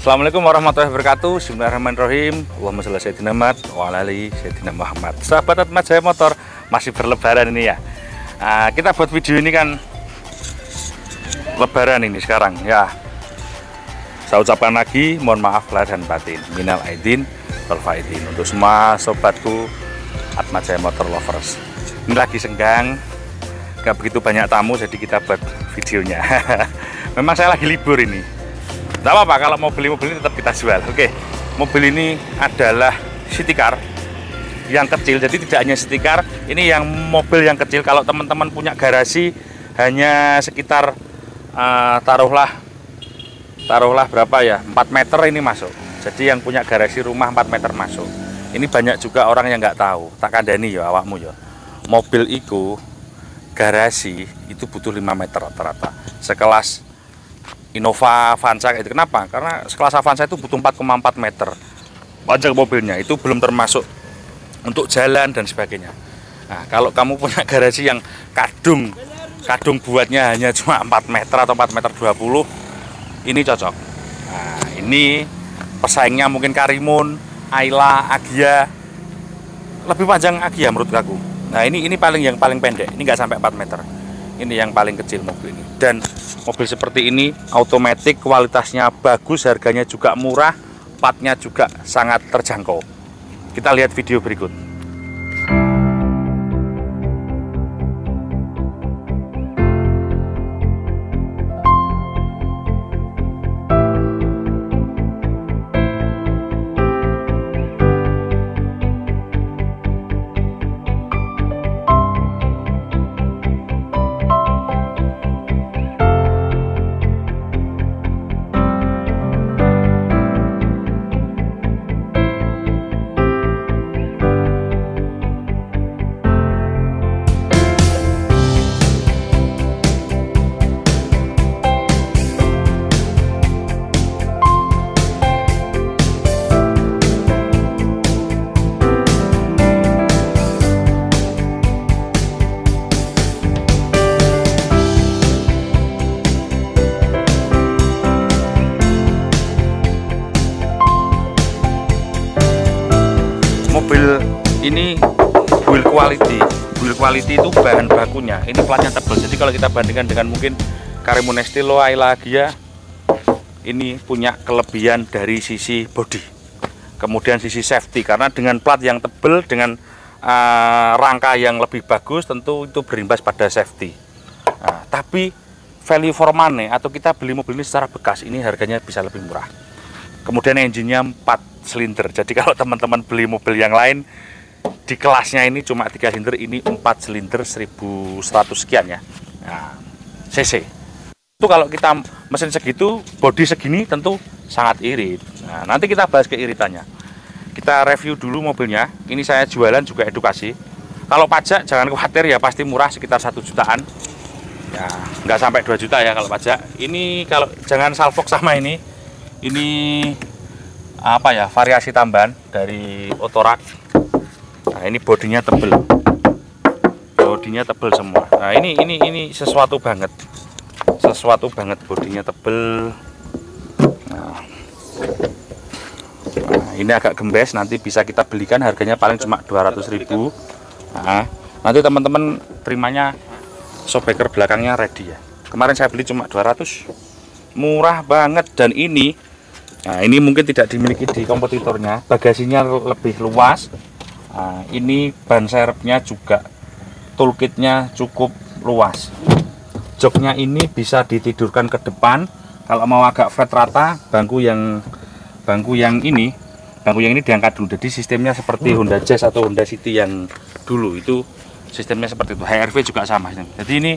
Assalamualaikum warahmatullahi wabarakatuh. Bismillahirrahmanirrahim. Allahumma shalli ala sayyidina Muhammad wa ala ali sayyidina Muhammad. Sahabat Atma Jaya Motor, masih berlebaran ini ya. Kita buat video ini kan lebaran ini sekarang ya. Saya ucapkan lagi mohon maaf lahir dan batin. Minal aidin wal faidin untuk semua sobatku Atma Jaya Motor lovers. Ini lagi senggang, gak begitu banyak tamu jadi kita buat videonya. Memang saya lagi libur ini. Tidak apa-apa, kalau mobil ini tetap kita jual. Oke, mobil ini adalah city car yang kecil, jadi tidak hanya city car, ini yang mobil yang kecil. Kalau teman-teman punya garasi hanya sekitar taruhlah berapa ya, 4 meter ini masuk. Jadi yang punya garasi rumah 4 meter masuk. Ini banyak juga orang yang nggak tahu. Tak kandani ya awakmu ya. Mobil itu garasi itu butuh 5 meter rata-rata. Sekelas Innova Avanza itu kenapa? Karena sekelas Avanza itu butuh 4,4 meter panjang mobilnya, itu belum termasuk untuk jalan dan sebagainya. Nah, kalau kamu punya garasi yang kadung buatnya hanya cuma 4 meter atau 4 meter 20, ini cocok. Nah, ini pesaingnya mungkin Karimun, Ayla, Agia, lebih panjang Agia menurut aku. Nah, ini yang paling pendek, ini nggak sampai 4 meter. Ini yang paling kecil mobil ini. Dan mobil seperti ini automatic, kualitasnya bagus, harganya juga murah, platnya juga sangat terjangkau. Kita lihat video berikut. Mobil ini build quality itu bahan bakunya ini platnya tebal, jadi kalau kita bandingkan dengan mungkin Karimun Estilo, Ayla, Agia, ini punya kelebihan dari sisi body, kemudian sisi safety, karena dengan plat yang tebal, dengan rangka yang lebih bagus, tentu itu berimbas pada safety. Nah, tapi value for money atau kita beli mobil ini secara bekas, ini harganya bisa lebih murah. Kemudian engine-nya 4 silinder. Jadi kalau teman-teman beli mobil yang lain di kelasnya ini cuma 3 silinder, ini 4 silinder 1100 sekian ya. Nah, cc. Itu kalau kita mesin segitu, bodi segini tentu sangat irit. Nah, nanti kita bahas keiritannya. Kita review dulu mobilnya. Ini saya jualan juga edukasi. Kalau pajak jangan khawatir ya, pasti murah sekitar 1 jutaan. Ya, nggak sampai 2 juta ya kalau pajak. Ini kalau jangan salfok sama ini apa ya, variasi tambahan dari Otorak. Nah, ini bodinya tebel semua. Nah, ini sesuatu banget bodinya tebel. Nah, ini agak gembes, nanti bisa kita belikan, harganya paling cuma 200.000. Nah, nanti teman-teman terimanya shockbreaker belakangnya ready ya. Kemarin saya beli cuma 200, murah banget. Dan ini mungkin tidak dimiliki di kompetitornya, bagasinya lebih luas. Nah, ini ban serepnya juga, toolkitnya cukup luas. Joknya ini bisa ditidurkan ke depan. Kalau mau agak flat rata, bangku yang ini diangkat dulu. Jadi sistemnya seperti Honda Jazz atau Honda City yang dulu itu sistemnya seperti itu. HR-V juga sama. Jadi ini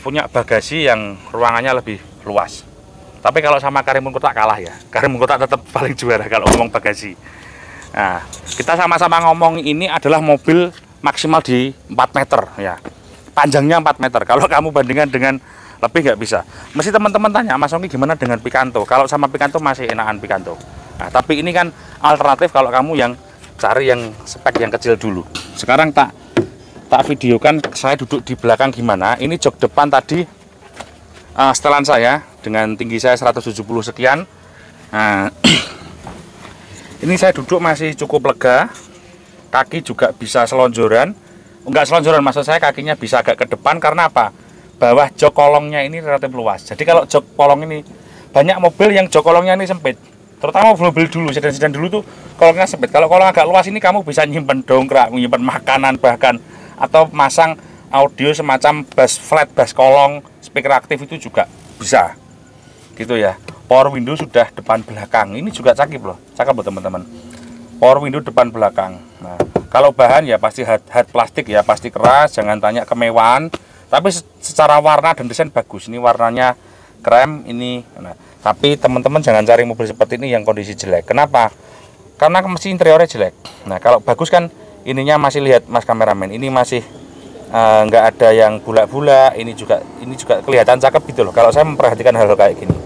punya bagasi yang ruangannya lebih luas. Tapi kalau sama Karimun Kotak kalah ya. Karimun Kotak tetap paling juara kalau ngomong bagasi. Nah, kita sama-sama ngomong ini adalah mobil maksimal di 4 meter ya. Panjangnya 4 meter. Kalau kamu bandingkan dengan lebih nggak bisa. Mesti teman-teman tanya, Mas Ongki gimana dengan Picanto? Kalau sama Picanto masih enakan Picanto. Nah, tapi ini kan alternatif kalau kamu yang cari yang spek yang kecil dulu. Sekarang tak videokan saya duduk di belakang gimana. Ini jok depan tadi setelan saya dengan tinggi saya 170 sekian. Nah, ini saya duduk masih cukup lega, kaki juga bisa selonjoran. Enggak selonjoran, maksud saya kakinya bisa agak ke depan. Karena apa? Bawah jok kolongnya ini relatif luas. Jadi kalau jok kolong ini, banyak mobil yang jok kolongnya ini sempit. Terutama mobil dulu, sedan-sedan dulu tuh kolongnya sempit. Kalau kolong agak luas ini kamu bisa nyimpen dongkrak, nyimpen makanan bahkan, atau masang audio semacam bass flat, bass kolong, speaker aktif itu juga bisa. Gitu ya. Power window sudah depan belakang. Ini juga cakep loh teman-teman. Power window depan belakang. Nah, kalau bahan ya pasti hard plastik ya, pasti keras. Jangan tanya kemewahan. Tapi secara warna dan desain bagus. Ini warnanya krem ini. Nah, tapi teman-teman jangan cari mobil seperti ini yang kondisi jelek. Kenapa? Karena mesin interiornya jelek. Nah, kalau bagus kan ininya masih, lihat Mas kameramen. Ini masih nggak ada yang bulak-bulak. Ini juga kelihatan cakep gitu loh. Kalau saya memperhatikan hal-hal kayak gini.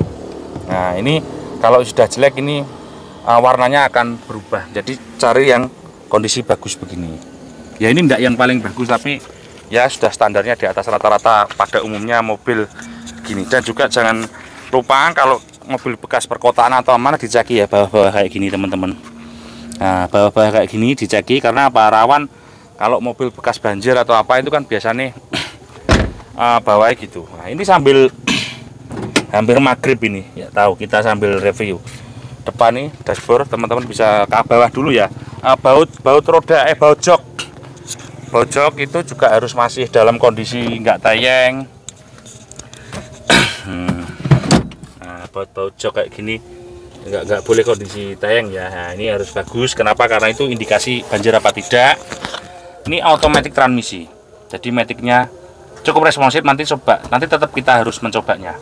Nah, ini kalau sudah jelek ini warnanya akan berubah. Jadi cari yang kondisi bagus begini. Ya ini enggak yang paling bagus, tapi ya sudah standarnya di atas rata-rata pada umumnya mobil gini. Dan juga jangan lupa kalau mobil bekas perkotaan atau mana dicaki ya bawah-bawah kayak gini teman-teman. Nah, bawah-bawah kayak gini dicaki karena apa? Rawan kalau mobil bekas banjir atau apa itu kan biasanya bawahnya gitu. Nah, ini sambil hampir maghrib ini ya, tahu kita sambil review depan nih dashboard. Teman-teman bisa ke bawah dulu ya. Baut roda baut jok itu juga harus masih dalam kondisi nggak tayeng. Nah, baut jok kayak gini nggak boleh kondisi tayeng ya. Nah, ini harus bagus. Kenapa? Karena itu indikasi banjir apa tidak. Ini automatic transmisi, jadi maticnya cukup responsif. Nanti tetap kita harus mencobanya.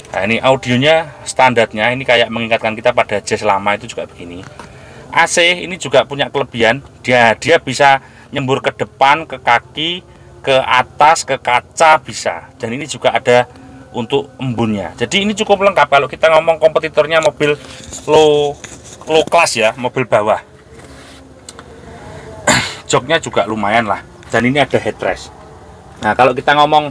Nah, ini audionya standarnya ini kayak mengingatkan kita pada jazz lama itu juga begini. AC ini juga punya kelebihan, dia bisa nyembur ke depan, ke kaki, ke atas, ke kaca bisa. Dan ini juga ada untuk embunnya. Jadi ini cukup lengkap kalau kita ngomong kompetitornya mobil low class ya, mobil bawah. Joknya juga lumayan lah. Dan ini ada headrest. Nah, kalau kita ngomong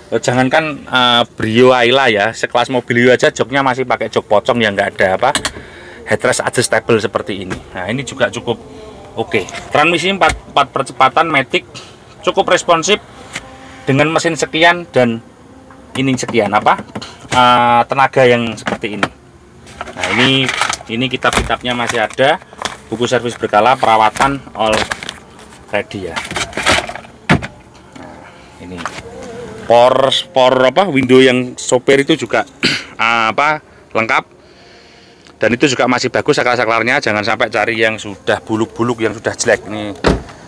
jangankan Brio Ayla ya, sekelas mobil aja joknya masih pakai jok pocong yang nggak ada apa headrest adjustable seperti ini. Nah, ini juga cukup oke. Transmisi 4 percepatan matic, cukup responsif dengan mesin sekian dan ini sekian apa tenaga yang seperti ini. Nah, ini kitab-kitabnya masih ada, buku servis berkala, perawatan all ready ya. Nah, ini window yang sopir itu juga lengkap, dan itu juga masih bagus saklar-saklarnya. Jangan sampai cari yang sudah buluk-buluk, yang sudah jelek. Ini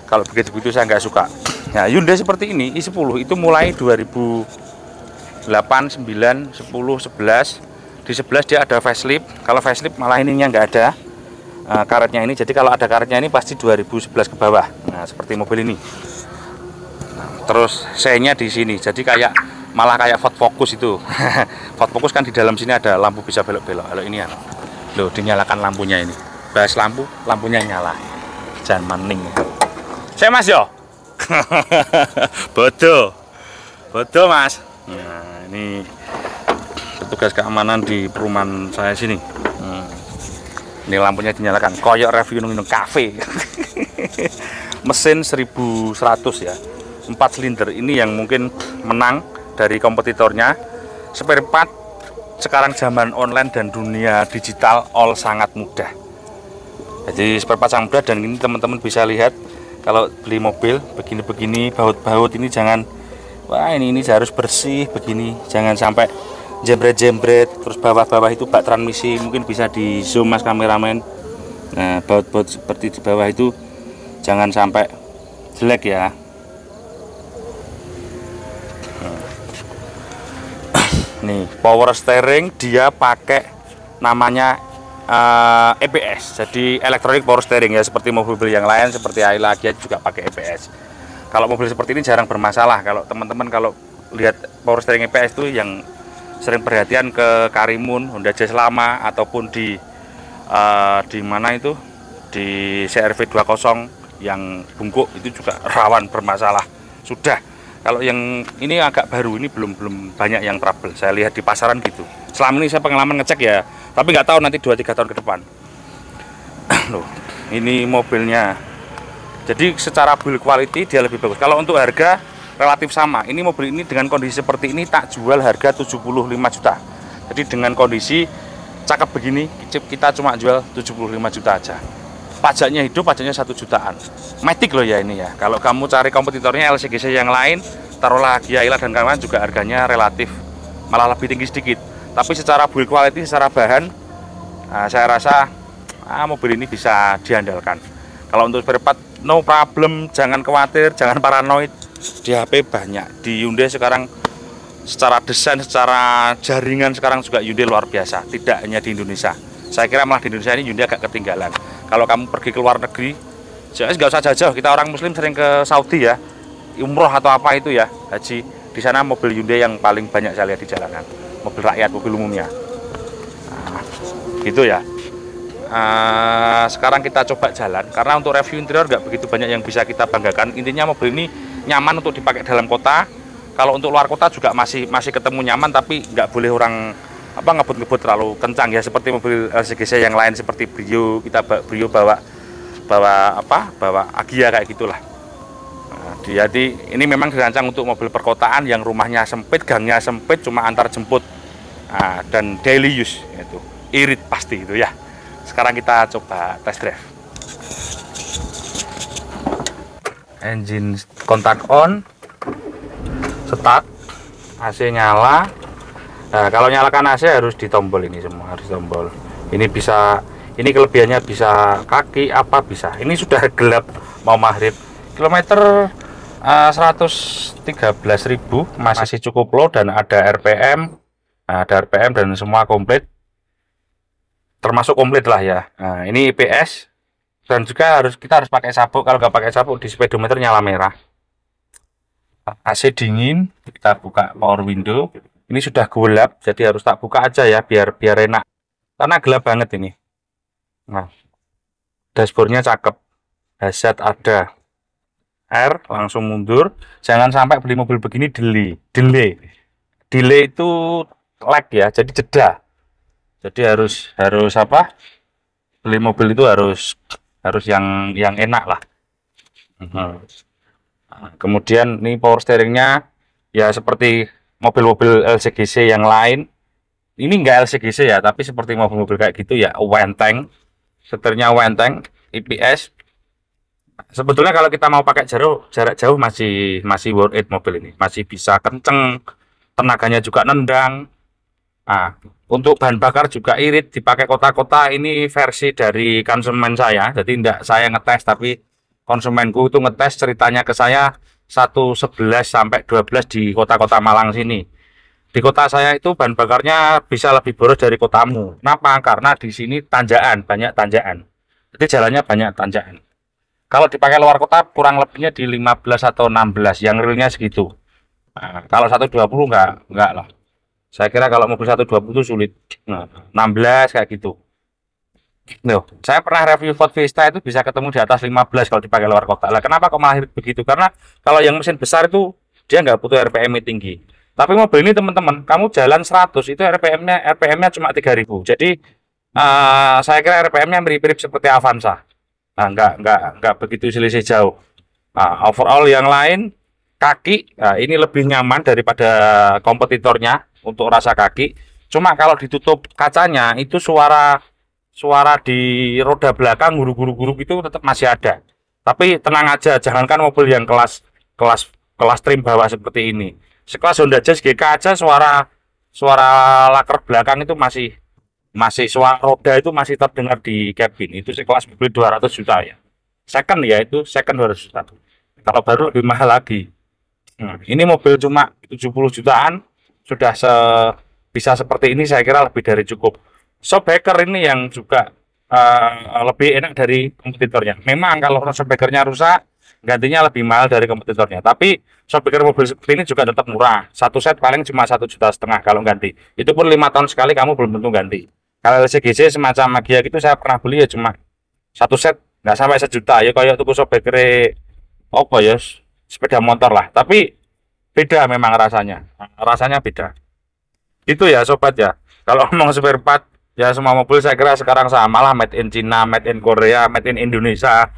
kalau begitu saya nggak suka. Nah, Hyundai seperti ini i10 itu mulai 2008, 9, 10, 11. Di 11 dia ada facelift. Kalau facelift malah ininya nggak ada karetnya ini. Jadi kalau ada karetnya ini pasti 2011 ke bawah. Nah, seperti mobil ini. Terus C-nya di sini, jadi malah kayak Ford Focus itu. Ford Focus kan di dalam sini ada lampu bisa belok-belok. Kalau ini loh, dinyalakan lampunya ini. Bahas lampunya nyala. Jangan maning. Saya Mas yo. Bodoh Mas. Nah, ini petugas keamanan di perumahan saya sini. Ini lampunya dinyalakan. Koyok review nung kafe. Mesin 1100 ya. 4 silinder ini yang mungkin menang dari kompetitornya. Spare part sekarang zaman online dan dunia digital all sangat mudah. Jadi spare part sangat mudah, dan ini teman-teman bisa lihat kalau beli mobil begini-begini, baut-baut ini jangan, wah ini harus bersih begini, jangan sampai jembret-jembret. Terus bawah-bawah itu bak transmisi mungkin bisa di zoom Mas kameramen. Nah, baut-baut seperti di bawah itu jangan sampai jelek ya. Nih, power steering dia pakai namanya EPS, jadi electronic power steering ya, seperti mobil yang lain seperti Ayla dia juga pakai EPS. Kalau mobil seperti ini jarang bermasalah. Kalau teman-teman kalau lihat power steering EPS itu yang sering perhatian ke Karimun, Honda Jazz lama, ataupun di mana itu di CR-V 20 yang bungkuk itu juga rawan bermasalah. Sudah. Kalau yang ini agak baru, ini belum banyak yang trouble. Saya lihat di pasaran gitu. Selama ini saya pengalaman ngecek ya, Tapi nggak tahu nanti 2-3 tahun ke depan. Loh, ini mobilnya. Jadi secara build quality dia lebih bagus. Kalau untuk harga relatif sama. Ini mobil ini dengan kondisi seperti ini tak jual harga 75 juta. Jadi dengan kondisi cakep begini kita cuma jual 75 juta aja. Pajaknya hidup, pajaknya 1 jutaan. Matic loh ya ini ya. Kalau kamu cari kompetitornya LCGC yang lain, taruhlah Giaila dan kawan juga harganya relatif malah lebih tinggi sedikit. Tapi secara build quality, secara bahan, saya rasa mobil ini bisa diandalkan. Kalau untuk spare part, no problem, jangan khawatir, jangan paranoid. Di HP banyak, di Hyundai sekarang secara desain, secara jaringan sekarang juga Hyundai luar biasa. Tidak hanya di Indonesia, saya kira malah di Indonesia ini Hyundai agak ketinggalan. Kalau kamu pergi ke luar negeri, jelas nggak usah jauh-jauh, kita orang muslim sering ke Saudi ya, umroh atau apa itu ya, haji. Di sana mobil Hyundai yang paling banyak saya lihat di jalanan, mobil rakyat, mobil umumnya. Gitu ya. Sekarang kita coba jalan, karena untuk review interior nggak begitu banyak yang bisa kita banggakan. Intinya mobil ini nyaman untuk dipakai dalam kota. Kalau untuk luar kota juga masih ketemu nyaman, tapi nggak boleh orang ngebut-ngebut terlalu kencang ya, seperti mobil LCGC yang lain seperti Brio. Kita Brio bawa Agya kayak gitulah. Jadi ini memang dirancang untuk mobil perkotaan yang rumahnya sempit, gangnya sempit, cuma antar jemput dan daily use, itu irit pasti itu ya. Sekarang kita coba test drive. Engine kontak on, start, AC nyala. Nah, kalau nyalakan AC harus ditombol, ini semua harus tombol. Ini bisa, ini kelebihannya bisa kaki apa bisa. Ini sudah gelap mau maghrib. Kilometer 113.000 masih cukup low dan ada RPM. Nah, ada RPM dan semua komplit. Termasuk komplit lah ya. Nah, ini IPS dan juga kita harus pakai sabuk. Kalau nggak pakai sabuk di speedometer nyala merah. AC dingin, kita buka power window. Ini sudah gelap, jadi harus tak buka aja ya biar enak. Karena gelap banget ini. Nah, dashboardnya cakep. Hazard ada. R langsung mundur. Jangan sampai beli mobil begini delay itu lag ya, jadi jeda. Jadi harus beli mobil itu harus yang enak lah. Kemudian ini power steeringnya ya seperti mobil-mobil LCGC yang lain. Ini enggak LCGC ya, tapi seperti mobil-mobil kayak gitu ya, Wenteng. Setirnya Wenteng, IPS. Sebetulnya kalau kita mau pakai jarak jauh masih worth it mobil ini. Masih bisa kenceng, tenaganya juga nendang. Nah, untuk bahan bakar juga irit, dipakai kota-kota. Ini versi dari konsumen saya, jadi tidak saya ngetes, tapi konsumenku itu ngetes, ceritanya ke saya 111 sampai 12 di kota-kota Malang sini. Di kota saya itu bahan bakarnya bisa lebih boros dari kotamu. Kenapa? Karena di sini tanjakan, banyak tanjakan. Jadi jalannya banyak tanjakan. Kalau dipakai luar kota kurang lebihnya di 15 atau 16, yang realnya segitu. Nah, kalau 120 enggak lah. Saya kira kalau mobil 120 itu sulit. Nah, 16 kayak gitu. Loh, saya pernah review Ford Fiesta itu bisa ketemu di atas 15 kalau dipakai luar kota. Lah, kenapa kok malah begitu? Karena kalau yang mesin besar itu dia nggak butuh RPM tinggi. Tapi mobil ini teman-teman, kamu jalan 100 itu RPM-nya cuma 3000. Jadi saya kira RPM-nya mirip-mirip seperti Avanza. Nah, nggak begitu selisih jauh. Nah, overall yang lain kaki, nah, ini lebih nyaman daripada kompetitornya untuk rasa kaki. Cuma kalau ditutup kacanya itu suara di roda belakang guru-guru itu tetap masih ada. Tapi tenang aja, jangankan mobil yang kelas trim bawah seperti ini. Sekelas Honda Jazz GK aja suara laker belakang itu masih suara roda itu masih terdengar di kabin. Itu sekelas mobil 200 juta ya. Second ya, itu second 200 juta. Kalau baru lebih mahal lagi. Ini mobil cuma 70 jutaan sudah bisa seperti ini, saya kira lebih dari cukup. Shockbreaker ini yang juga lebih enak dari kompetitornya. Memang kalau shockbreakernya rusak, gantinya lebih mahal dari kompetitornya. Tapi shockbreaker mobil seperti ini juga tetap murah. Satu set paling cuma 1,5 juta kalau ganti. Itu pun 5 tahun sekali kamu belum tentu ganti. Kalau LCGC semacam Magya gitu saya pernah beli ya cuma satu set nggak sampai 1 juta ya, kayak tuku shockbreaker apa ya, sepeda motor lah. Tapi beda memang rasanya beda. Itu ya sobat ya. Kalau ngomong spare part Ya semua mobil saya kira sekarang sama lah, made in China, made in Korea, made in Indonesia.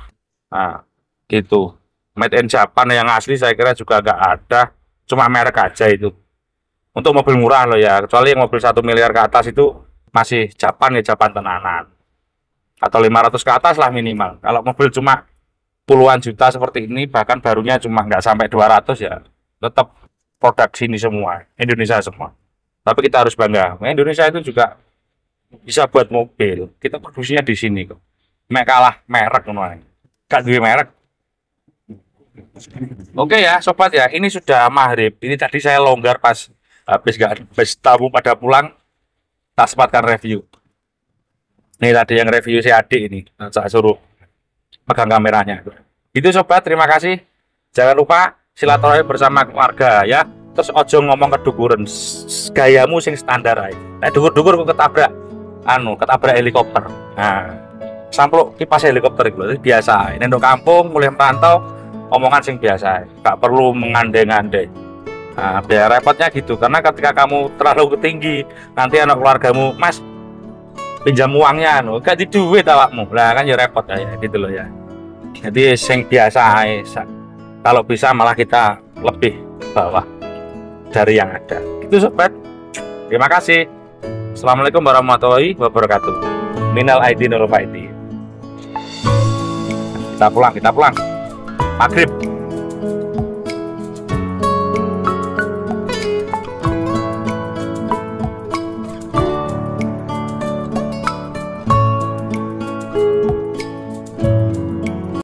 Nah, gitu. Made in Japan yang asli saya kira juga nggak ada, cuma merek aja itu. Untuk mobil murah loh ya, kecuali yang mobil 1 miliar ke atas itu masih Japan ya, Japan tenanan. Atau 500 ke atas lah minimal. Kalau mobil cuma puluhan juta seperti ini, bahkan barunya cuma nggak sampai 200 ya, tetap produk sini semua, Indonesia semua. Tapi kita harus bangga, Indonesia itu juga bisa buat mobil, kita produksinya di sini kok. Mek kalah merek ngono. Gak duwe merek. Oke ya, sobat ya, ini sudah maghrib. Ini tadi saya longgar pas habis tamu pada pulang, tak sempatkan review. Ini tadi yang review si adik ini, saya suruh pegang kameranya. Itu sobat, terima kasih. Jangan lupa silaturahmi bersama keluarga ya. Terus ojo ngomong kedukuran, gayamu sing standar aja. Dukur-dukur kok ketabrak helikopter. Nah, sampluk kipas helikopter itu biasa. Ini untuk kampung mulai merantau, omongan sing biasa. Gak perlu mengandai-andai. Nah, biar repotnya gitu. Karena ketika kamu terlalu tinggi, nanti anak keluargamu, Mas, pinjam uangnya, ganti duit awakmu. Lah kan ya repot ya, gitu loh ya. Jadi sing biasa. Kalau bisa malah kita lebih bawah dari yang ada. Itu sobat. Terima kasih. Assalamualaikum warahmatullahi wabarakatuh. Minal aidin wal faizin. Kita pulang. Maghrib.